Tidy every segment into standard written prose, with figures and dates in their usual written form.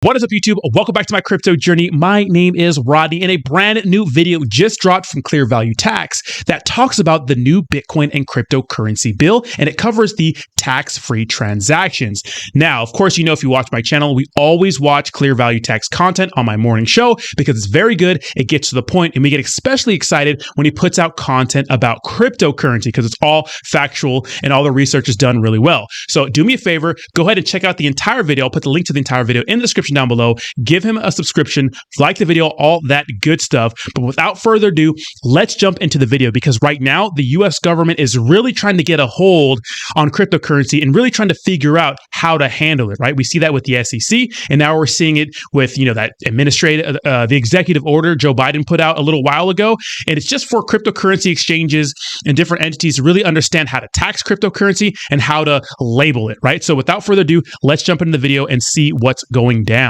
What is up, YouTube? Welcome back to my crypto journey. My name is Rodney, and a brand new video just dropped from Clear Value Tax that talks about the new Bitcoin and cryptocurrency bill, and it covers the tax-free transactions. Now, of course, you know, if you watch my channel, we always watch Clear Value Tax content on my morning show because it's very good. It gets to the point, and we get especially excited when he puts out content about cryptocurrency because it's all factual and all the research is done really well. So do me a favor, go ahead and check out the entire video. I'll put the link to the entire video in the description down below. Give him a subscription, like the video, all that good stuff. But without further ado, let's jump into the video because right now the US government is really trying to get a hold on cryptocurrency and really trying to figure out how to handle it, right? We see that with the SEC, and now we're seeing it with, you know, that the executive order Joe Biden put out a little while ago. And it's just for cryptocurrency exchanges and different entities to really understand how to tax cryptocurrency and how to label it, right? So without further ado, let's jump into the video and see what's going down.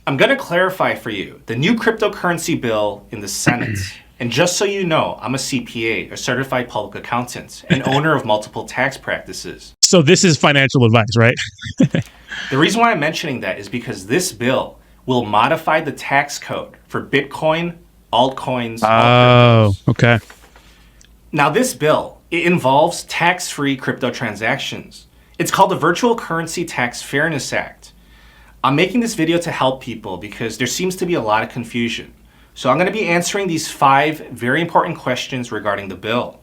I'm going to clarify for you the new cryptocurrency bill in the Senate. And just so you know, I'm a CPA, a certified public accountant, and owner of multiple tax practices. So this is financial advice, right? The reason why I'm mentioning that is because this bill will modify the tax code for Bitcoin, altcoins, Oh, okay. Now this bill, it involves tax-free crypto transactions. It's called the Virtual Currency Tax Fairness Act. I'm making this video to help people because there seems to be a lot of confusion. So I'm going to be answering these 5 very important questions regarding the bill.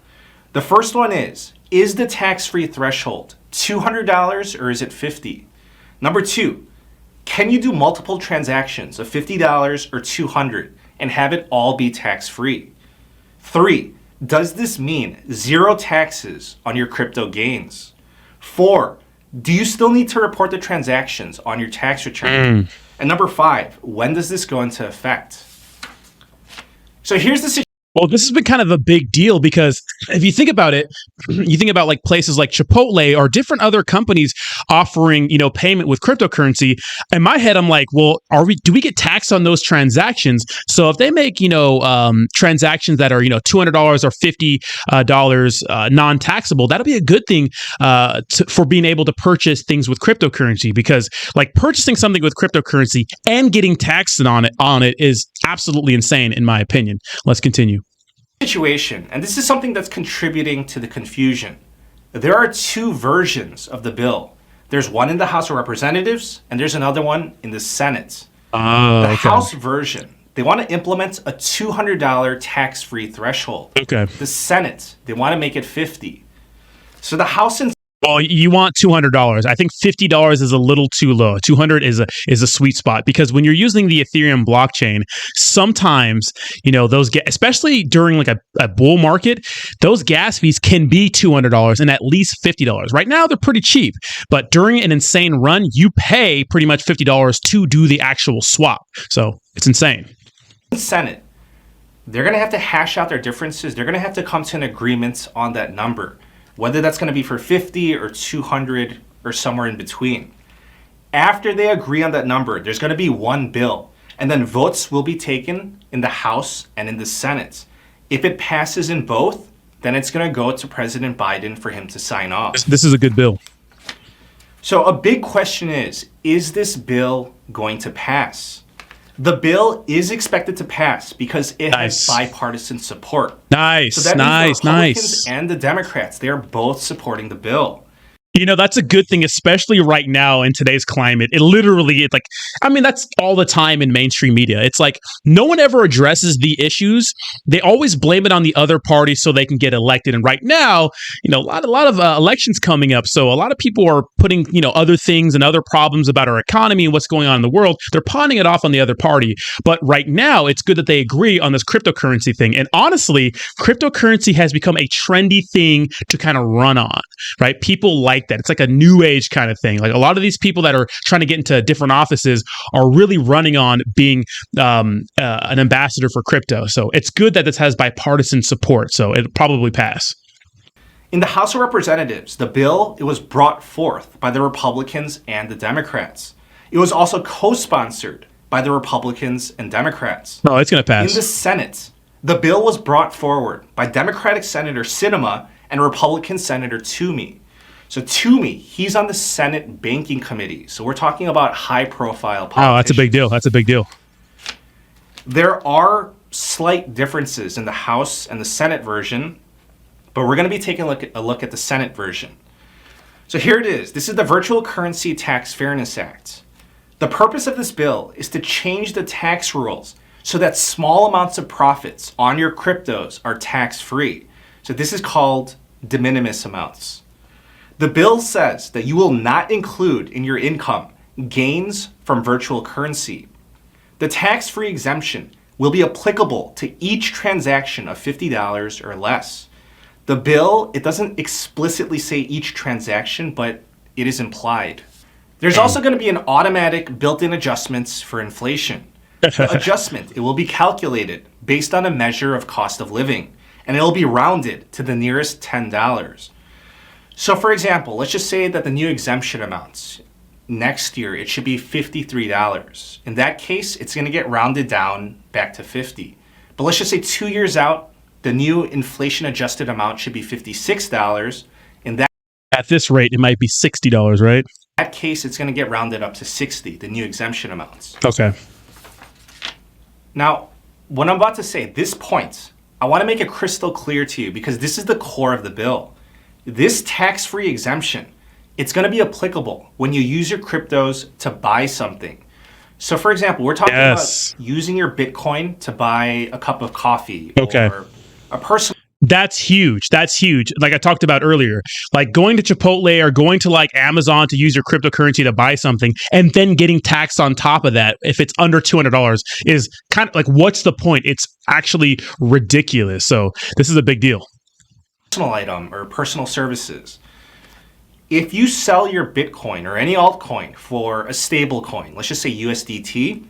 The first one is the tax-free threshold $200 or is it $50? Number 2, can you do multiple transactions of $50 or $200 and have it all be tax-free? 3, does this mean 0 taxes on your crypto gains? 4, do you still need to report the transactions on your tax return? And number 5, when does this go into effect? So here's the situation. Well, this has been kind of a big deal because if you think about it, you think about like places like Chipotle or different other companies offering, you know, payment with cryptocurrency. In my head, I'm like, well, do we get taxed on those transactions? So if they make, you know, transactions that are, you know, $200 or $50 non-taxable, that'll be a good thing for being able to purchase things with cryptocurrency, because like purchasing something with cryptocurrency and getting taxed on it is absolutely insane, in my opinion. Let's continue. Situation, and this is something that's contributing to the confusion. There are 2 versions of the bill. There's one in the House of Representatives, and there's another one in the Senate. The House version, they want to implement a $200 tax-free threshold. Okay. The Senate, they want to make it $50. So the House and Well, you want $200. I think $50 is a little too low. $200 is a sweet spot because when you're using the Ethereum blockchain, sometimes, you know, especially during like a bull market, those gas fees can be $200 and at least $50. Right now, they're pretty cheap, but during an insane run, you pay pretty much $50 to do the actual swap. So it's insane. Senate, they're going to have to hash out their differences. They're going to have to come to an agreement on that number, whether that's going to be for 50 or 200 or somewhere in between. After they agree on that number, there's going to be one bill, and then votes will be taken in the House and in the Senate. If it passes in both, then it's going to go to President Biden for him to sign off. This is a good bill. So a big question is this bill going to pass? The bill is expected to pass because it has bipartisan support. Nice, so that means the Republicans and the Democrats, they are both supporting the bill. You know, that's a good thing, especially right now in today's climate. It's like, I mean, that's all the time in mainstream media. It's like no one ever addresses the issues. They always blame it on the other party so they can get elected. And right now, you know, a lot of elections coming up. So a lot of people are putting, you know, other things and other problems about our economy and what's going on in the world. They're pawning it off on the other party. But right now, it's good that they agree on this cryptocurrency thing. And honestly, cryptocurrency has become a trendy thing to kind of run on, right? People like that. It's like a new age kind of thing. Like a lot of these people that are trying to get into different offices are really running on being an ambassador for crypto. So it's good that this has bipartisan support. So it'll probably pass. In the House of Representatives, the bill, it was brought forth by the Republicans and the Democrats. It was also co-sponsored by the Republicans and Democrats. No, it's going to pass. In the Senate, the bill was brought forward by Democratic Senator Sinema and Republican Senator Toomey. So Toomey, he's on the Senate Banking Committee. So we're talking about high-profile politicians. Oh, that's a big deal. That's a big deal. There are slight differences in the House and the Senate version, but we're going to be taking a look at the Senate version. So here it is. This is the Virtual Currency Tax Fairness Act. The purpose of this bill is to change the tax rules so that small amounts of profits on your cryptos are tax-free. So this is called de minimis amounts. The bill says that you will not include in your income gains from virtual currency. The tax-free exemption will be applicable to each transaction of $50 or less. The bill, it doesn't explicitly say each transaction, but it is implied. There's also going to be an automatic built-in adjustments for inflation. The adjustment, it will be calculated based on a measure of cost of living, and it will be rounded to the nearest $10. So for example, let's just say that the new exemption amounts, next year it should be $53. In that case, it's going to get rounded down back to 50. But let's just say 2 years out, the new inflation adjusted amount should be $56. In that At this rate, it might be $60, right? that case, it's going to get rounded up to 60, the new exemption amounts. Okay. Now, what I'm about to say, this point, I want to make it crystal clear to you because this is the core of the bill. This tax-free exemption, it's going to be applicable when you use your cryptos to buy something. So for example, we're talking about using your Bitcoin to buy a cup of coffee or a personal. That's huge. That's huge. Like I talked about earlier, like going to Chipotle or going to like Amazon to use your cryptocurrency to buy something and then getting taxed on top of that if it's under $200 is kind of like, what's the point? It's actually ridiculous. So this is a big deal. Personal item or personal services. If you sell your Bitcoin or any altcoin for a stable coin, let's just say USDT,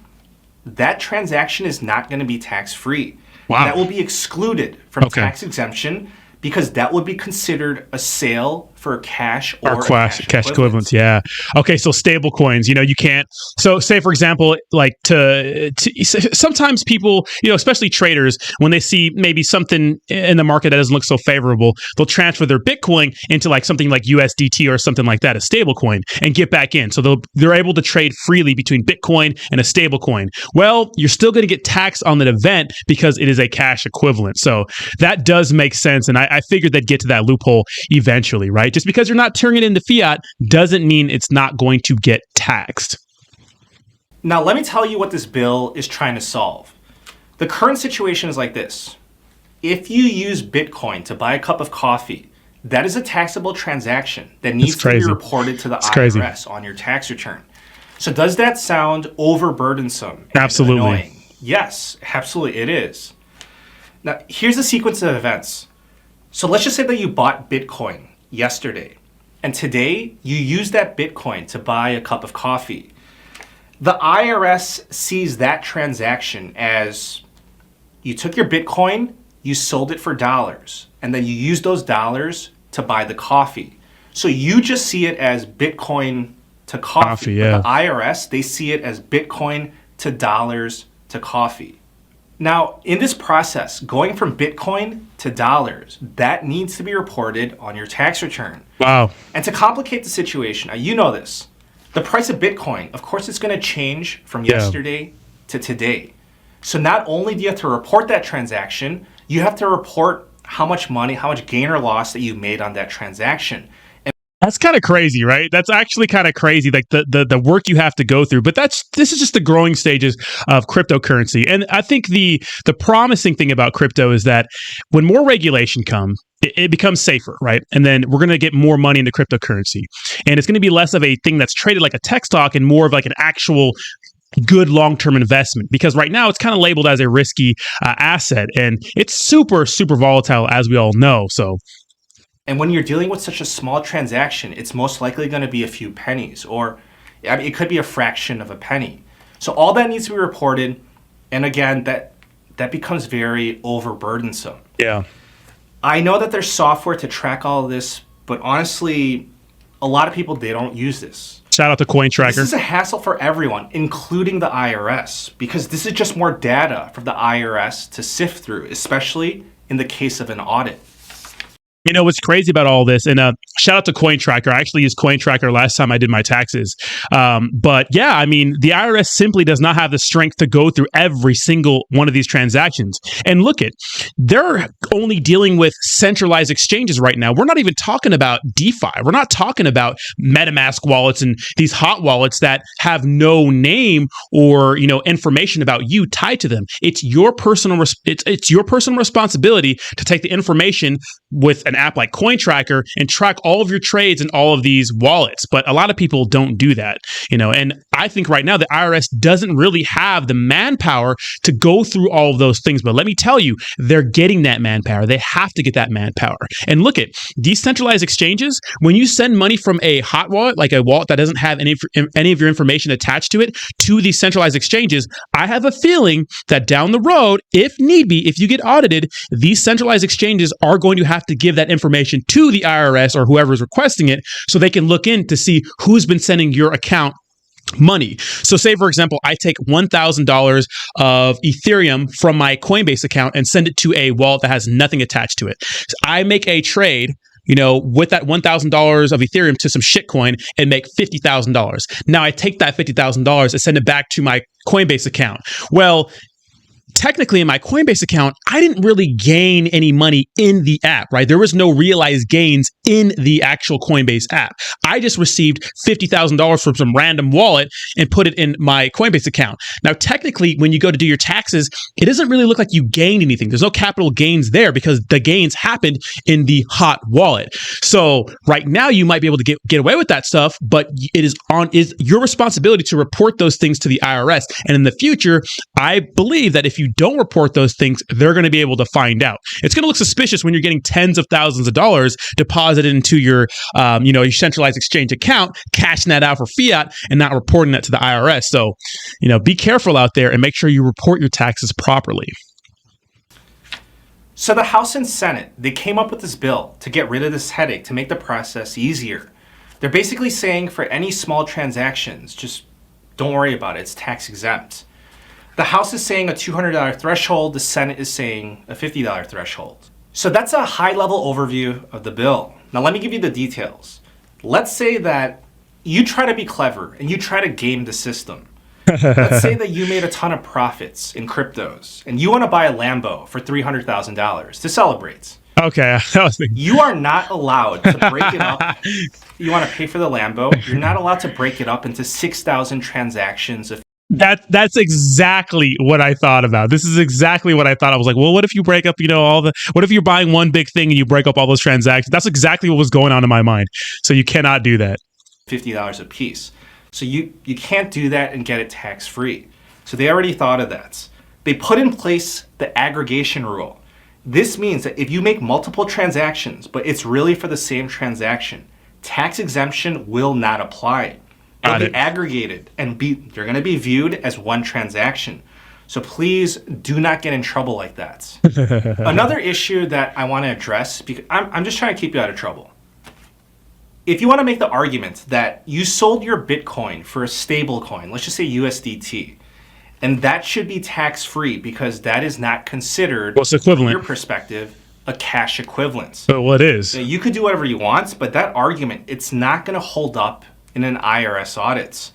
that transaction is not going to be tax-free. Wow. That will be excluded from tax exemption because that would be considered a sale for cash or cash equivalents. Yeah. Okay. So stable coins, you can't. So say, for example, like sometimes people, especially traders, when they see maybe something in the market that doesn't look so favorable, they'll transfer their Bitcoin into like something like USDT or something like that, a stable coin, and get back in. So they're able to trade freely between Bitcoin and a stable coin. Well, you're still going to get taxed on that event because it is a cash equivalent. So that does make sense. And I figured they'd get to that loophole eventually, right? Just because you're not turning it into fiat doesn't mean it's not going to get taxed. Now, let me tell you what this bill is trying to solve. The current situation is like this. If you use Bitcoin to buy a cup of coffee, that is a taxable transaction that needs to be reported to the IRS on your tax return. So does that sound overburdensome? Absolutely. Annoying? Yes, absolutely it is. Now, here's the sequence of events. So let's just say that you bought Bitcoin yesterday, and today you use that Bitcoin to buy a cup of coffee. The IRS sees that transaction as you took your Bitcoin, you sold it for dollars, and then you used those dollars to buy the coffee. So you just see it as Bitcoin to coffee. Yeah. But the IRS, they see it as Bitcoin to dollars to coffee. Now, in this process, going from Bitcoin to dollars, that needs to be reported on your tax return. Wow. And to complicate the situation, you know this, the price of Bitcoin, of course, it's going to change from yesterday to today. So not only do you have to report that transaction, you have to report how much money, how much gain or loss that you made on that transaction. That's kind of crazy, right? That's actually kind of crazy, like the work you have to go through. But this is just the growing stages of cryptocurrency. And I think the promising thing about crypto is that when more regulation comes, it becomes safer, right? And then we're going to get more money into cryptocurrency. And it's going to be less of a thing that's traded like a tech stock and more of like an actual good long-term investment, because right now it's kind of labeled as a risky asset, and it's super, super volatile, as we all know. So. And when you're dealing with such a small transaction, it's most likely going to be a few pennies, or it could be a fraction of a penny. So all that needs to be reported. And again, that becomes very overburdensome. Yeah. I know that there's software to track all of this, but honestly, a lot of people, they don't use this. Shout out to CoinTracker. This is a hassle for everyone, including the IRS, because this is just more data for the IRS to sift through, especially in the case of an audit. You know what's crazy about all this, and shout out to CoinTracker. I actually used CoinTracker last time I did my taxes. But yeah, I mean, the IRS simply does not have the strength to go through every single one of these transactions. And look at, they're only dealing with centralized exchanges right now. We're not even talking about DeFi. We're not talking about MetaMask wallets and these hot wallets that have no name or information about you tied to them. It's your personal it's your personal responsibility to take the information with an app like CoinTracker and track all of your trades in all of these wallets. But a lot of people don't do that, and I think right now the IRS doesn't really have the manpower to go through all of those things. But let me tell you, they're getting that manpower. They have to get that manpower. And look at decentralized exchanges. When you send money from a hot wallet, like a wallet that doesn't have any of your information attached to it, to these centralized exchanges, I have a feeling that down the road, if need be, if you get audited, these centralized exchanges are going to have to give that information to the IRS or whoever is requesting it so they can look in to see who's been sending your account money. So say, for example, I take $1,000 of Ethereum from my Coinbase account and send it to a wallet that has nothing attached to it. So I make a trade with that $1,000 of Ethereum to some shitcoin and make $50,000. Now I take that $50,000 and send it back to my Coinbase account. Well, technically in my Coinbase account, I didn't really gain any money in the app, right? There was no realized gains in the actual Coinbase app. I just received $50,000 from some random wallet and put it in my Coinbase account. Now, technically, when you go to do your taxes, it doesn't really look like you gained anything. There's no capital gains there because the gains happened in the hot wallet. So right now you might be able to get away with that stuff, but it is your responsibility to report those things to the IRS. And in the future, I believe that if you don't report those things, they're going to be able to find out. It's going to look suspicious when you're getting tens of thousands of dollars deposited into your centralized exchange account, cashing that out for fiat and not reporting that to the IRS. So, be careful out there and make sure you report your taxes properly. So the House and Senate, they came up with this bill to get rid of this headache, to make the process easier. They're basically saying for any small transactions, just don't worry about it. It's tax exempt. The House is saying a $200 threshold. The Senate is saying a $50 threshold. So that's a high-level overview of the bill. Now let me give you the details. Let's say that you try to be clever and you try to game the system. Let's say that you made a ton of profits in cryptos and you want to buy a Lambo for $300,000 to celebrate. Okay. You are not allowed to break it up. You want to pay for the Lambo. You're not allowed to break it up into 6,000 transactions of That's exactly what I thought about. This is exactly what I thought. I was like, well, what if you break up, what if you're buying one big thing and you break up all those transactions? That's exactly what was going on in my mind. So you cannot do that. $50 a piece. So you can't do that and get it tax-free. So they already thought of that. They put in place the aggregation rule. This means that if you make multiple transactions, but it's really for the same transaction, tax exemption will not apply. It'll be aggregated and you're going to be viewed as one transaction. So please do not get in trouble like that. Another issue that I want to address, because I'm just trying to keep you out of trouble. If you want to make the argument that you sold your Bitcoin for a stable coin, let's just say USDT, and that should be tax-free because that is not considered, what's equivalent, from your perspective, a cash equivalent. So what is? So you could do whatever you want, but that argument, it's not going to hold up in an IRS audit.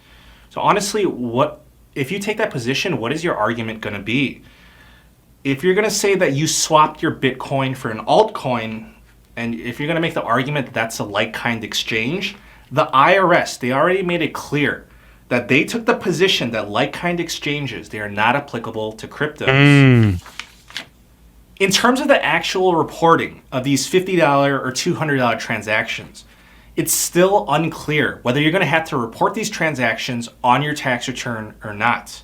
So honestly, if you take that position, what is your argument going to be? If you're going to say that you swapped your Bitcoin for an altcoin, and if you're going to make the argument that that's a like-kind exchange, the IRS, they already made it clear that they took the position that like-kind exchanges, they are not applicable to cryptos. In terms of the actual reporting of these $50 or $200 transactions, it's still unclear whether you're going to have to report these transactions on your tax return or not.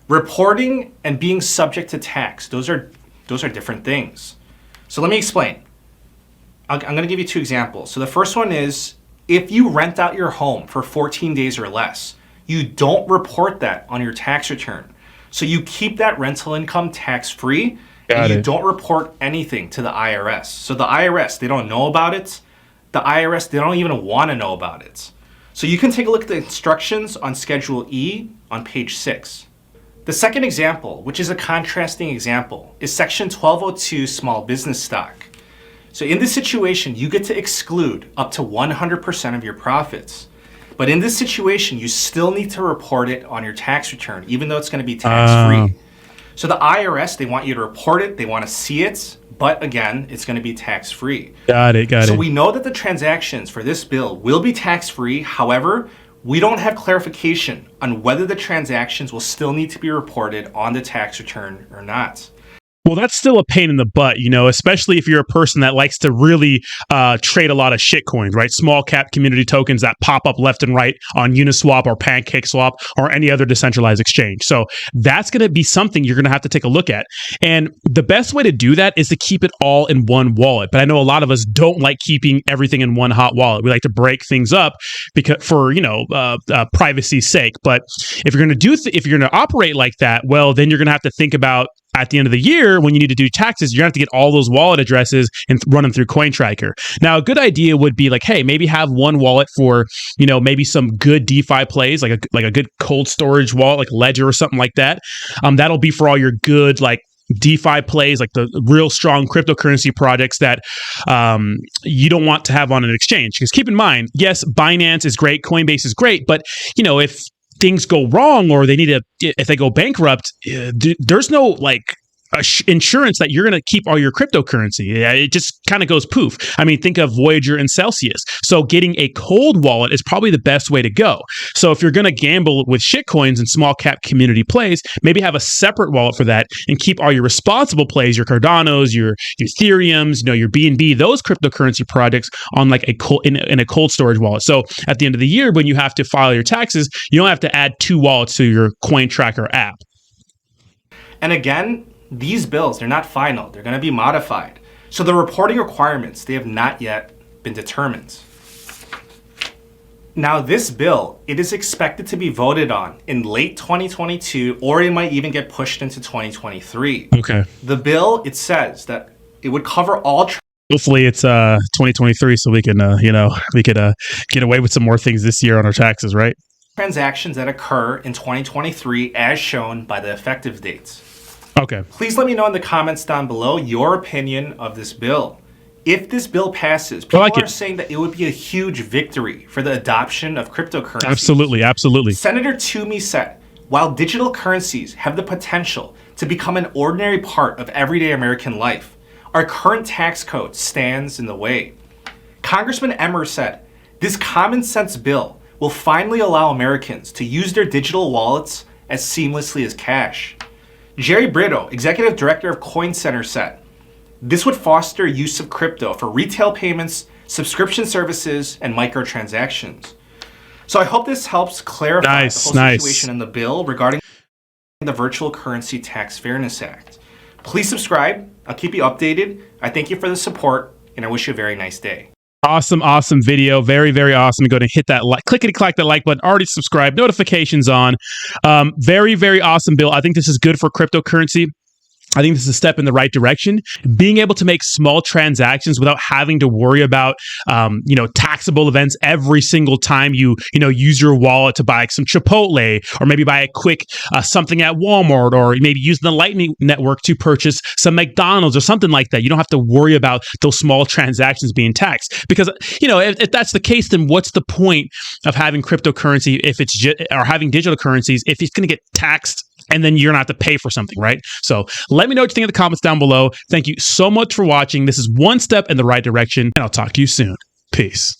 Reporting and being subject to tax, those are different things. So let me explain. I'm going to give you two examples. So the first one is if you rent out your home for 14 days or less, you don't report that on your tax return. So you keep that rental income tax-free and you don't report anything to the IRS. So the IRS, they don't know about it. The IRS, they don't even want to know about it. So you can take a look at the instructions on Schedule E on page 6. The second example, which is a contrasting example, is Section 1202 Small Business Stock. So in this situation, you get to exclude up to 100% of your profits. But in this situation, you still need to report it on your tax return, even though it's going to be tax-free. So the IRS, they want you to report it, they want to see it, but again, it's going to be tax-free. Got it. So we know that the transactions for this bill will be tax-free. However, we don't have clarification on whether the transactions will still need to be reported on the tax return or not. Well, that's still a pain in the butt, especially if you're a person that likes to really trade a lot of shitcoins, right? Small cap community tokens that pop up left and right on Uniswap or PancakeSwap or any other decentralized exchange. So that's going to be something you're going to have to take a look at. And the best way to do that is to keep it all in one wallet. But I know a lot of us don't like keeping everything in one hot wallet. We like to break things up because for privacy's sake. But if you're going to if you're going to operate like that, well, then you're going to have to think about at the end of the year, when you need to do taxes, you're going to have to get all those wallet addresses and run them through CoinTracker. Now, a good idea would be like, hey, maybe have one wallet for, maybe some good DeFi plays, like a good cold storage wallet, like Ledger or something like that. That'll be for all your good, like, DeFi plays, like the real strong cryptocurrency projects that you don't want to have on an exchange. Because keep in mind, yes, Binance is great, Coinbase is great, but, if things go wrong or if they go bankrupt, there's no like insurance that you're going to keep all your cryptocurrency. It just kind of goes poof. I mean, think of Voyager and Celsius. So getting a cold wallet is probably the best way to go. So if you're going to gamble with shitcoins and small cap community plays, maybe have a separate wallet for that and keep all your responsible plays, your Cardanos, your Ethereums, your BNB, those cryptocurrency projects on like in a cold storage wallet. So at the end of the year, when you have to file your taxes, you don't have to add two wallets to your CoinTracker app. And again, these bills, they're not final. They're going to be modified. So the reporting requirements, they have not yet been determined. Now, this bill, it is expected to be voted on in late 2022, or it might even get pushed into 2023. Okay. The bill, it says that it would cover all hopefully it's 2023 so we can get away with some more things this year on our taxes, right? Transactions that occur in 2023 as shown by the effective dates. Okay. Please let me know in the comments down below your opinion of this bill. If this bill passes, people are saying that it would be a huge victory for the adoption of cryptocurrency. Absolutely. Senator Toomey said, while digital currencies have the potential to become an ordinary part of everyday American life, our current tax code stands in the way. Congressman Emmer said, this common sense bill will finally allow Americans to use their digital wallets as seamlessly as cash. Jerry Brito, executive director of Coin Center, said, this would foster use of crypto for retail payments, subscription services, and microtransactions. So I hope this helps clarify the whole situation in the bill regarding the Virtual Currency Tax Fairness Act. Please subscribe. I'll keep you updated. I thank you for the support, and I wish you a very nice day. Awesome video. Very, very awesome. Go to hit that clickety-clack that like button. Already subscribed. Notifications on. Very, very awesome bill. I think this is good for cryptocurrency. I think this is a step in the right direction. Being able to make small transactions without having to worry about, taxable events every single time you use your wallet to buy some Chipotle or maybe buy a quick something at Walmart or maybe using the Lightning Network to purchase some McDonald's or something like that. You don't have to worry about those small transactions being taxed because, if that's the case, then what's the point of having cryptocurrency or having digital currencies if it's going to get taxed and then you're going to have to pay for something, right? So let me know what you think in the comments down below. Thank you so much for watching. This is one step in the right direction, and I'll talk to you soon. Peace.